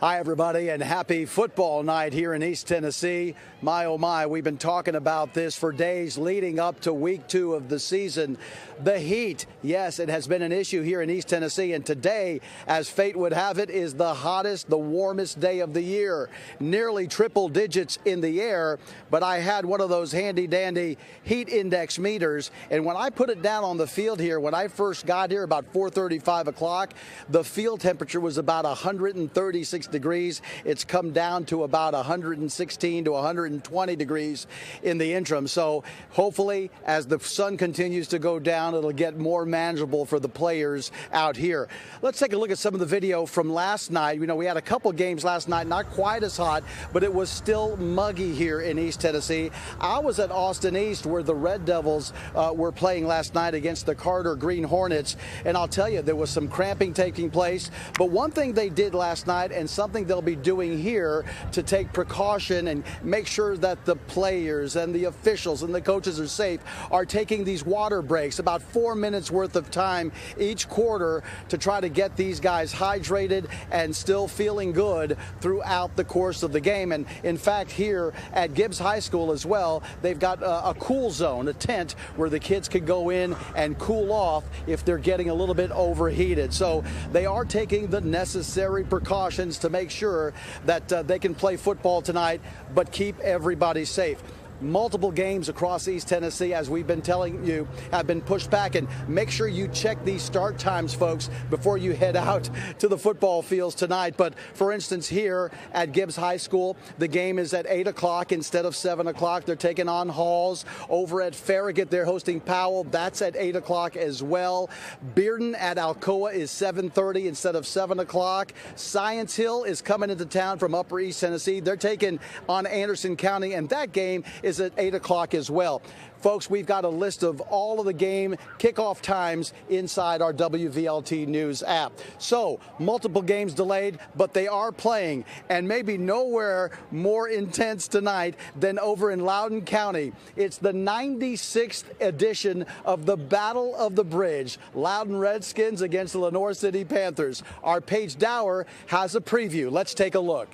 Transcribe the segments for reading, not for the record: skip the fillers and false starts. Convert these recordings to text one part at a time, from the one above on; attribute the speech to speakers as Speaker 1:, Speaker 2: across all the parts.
Speaker 1: Hi, everybody, and happy football night here in East Tennessee. My, oh my, we've been talking about this for days leading up to week 2 of the season. The heat, yes, it has been an issue here in East Tennessee, and today, as fate would have it, is the hottest, the warmest day of the year. Nearly triple digits in the air, but I had one of those handy-dandy heat index meters, and when I put it down on the field here, when I first got here about 4:30, 5 o'clock, the field temperature was about 136 degrees. It's come down to about 116 to 120 degrees in the interim. So hopefully, as the sun continues to go down, it'll get more manageable for the players out here. Let's take a look at some of the video from last night. You know, we had a couple games last night, not quite as hot, but it was still muggy here in East Tennessee. I was at Austin East, where the Red Devils were playing last night against the Carter Green Hornets, and I'll tell you, there was some cramping taking place. But one thing they did last night, and something they'll be doing here to take precaution and make sure that the players and the officials and the coaches are safe, are taking these water breaks, about 4 minutes worth of time each quarter, to try to get these guys hydrated and still feeling good throughout the course of the game. And in fact, here at Gibbs High School as well, they've got a cool zone, a tent where the kids could go in and cool off if they're getting a little bit overheated. So they are taking the necessary precautions to make sure that they can play football tonight, but keep everybody safe. Multiple games across East Tennessee, as we've been telling you, have been pushed back. And make sure you check these start times, folks, before you head out to the football fields tonight. But for instance, here at Gibbs High School, the game is at 8 o'clock instead of 7 o'clock. They're taking on Halls. Over at Farragut, they're hosting Powell. That's at 8 o'clock as well. Bearden at Alcoa is 7:30 instead of 7 o'clock. Science Hill is coming into town from Upper East Tennessee. They're taking on Anderson County, and that game is at 8 o'clock as well. Folks, we've got a list of all of the game kickoff times inside our WVLT News app. So, multiple games delayed, but they are playing, and maybe nowhere more intense tonight than over in Loudoun County. It's the 96th edition of the Battle of the Bridge, Loudoun Redskins against the Lenoir City Panthers. Our Paige Dower has a preview. Let's take a look.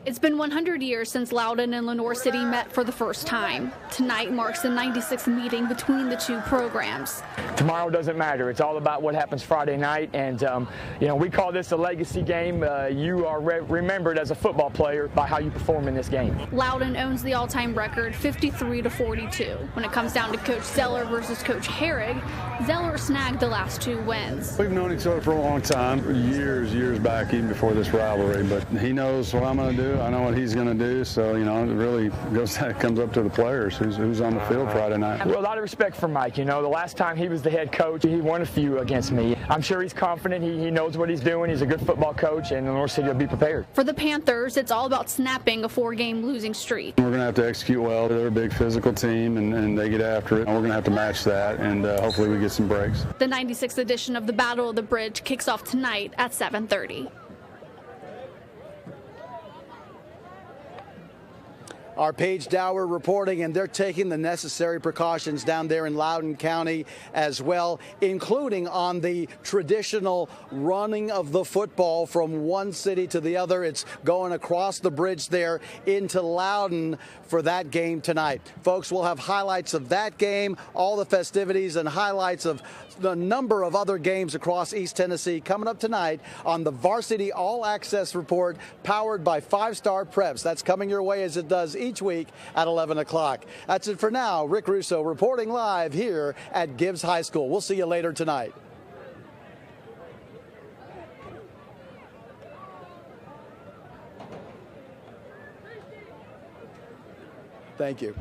Speaker 2: It's been 100 years since Loudoun and Lenoir City met for the first time. Tonight marks the 96th meeting between the two programs.
Speaker 3: Tomorrow doesn't matter. It's all about what happens Friday night, and you know, we call this a legacy game. You are remembered as a football player by how you perform in this game.
Speaker 2: Loudoun owns the all-time record, 53-42. When it comes down to Coach Zeller versus Coach Herrig, Zeller snagged the last 2 wins.
Speaker 4: We've known each other for a long time, years back, even before this rivalry, but he knows what I'm going to do. I know what he's going to do, so, you know, it really comes up to the players who's on the field Friday night.
Speaker 3: Well, a lot of respect for Mike. You know, the last time he was the head coach, he won a few against me. I'm sure he's confident. He knows what he's doing. He's a good football coach, and Lenoir City will be prepared.
Speaker 2: For the Panthers, it's all about snapping a 4-game losing streak.
Speaker 4: We're going to have to execute well. They're a big physical team, and they get after it. And we're going to have to match that, and hopefully we get some breaks.
Speaker 2: The 96th edition of the Battle of the Bridge kicks off tonight at 7:30.
Speaker 1: Our Paige Dower reporting, and they're taking the necessary precautions down there in Loudoun County as well, including on the traditional running of the football from one city to the other. It's going across the bridge there into Loudoun for that game tonight. Folks, we'll have highlights of that game, all the festivities, and highlights of the number of other games across East Tennessee coming up tonight on the Varsity All Access Report, powered by 5-Star Preps. That's coming your way as it does each week at 11 o'clock. That's it for now. Rick Russo reporting live here at Gibbs High School. We'll see you later tonight. Thank you.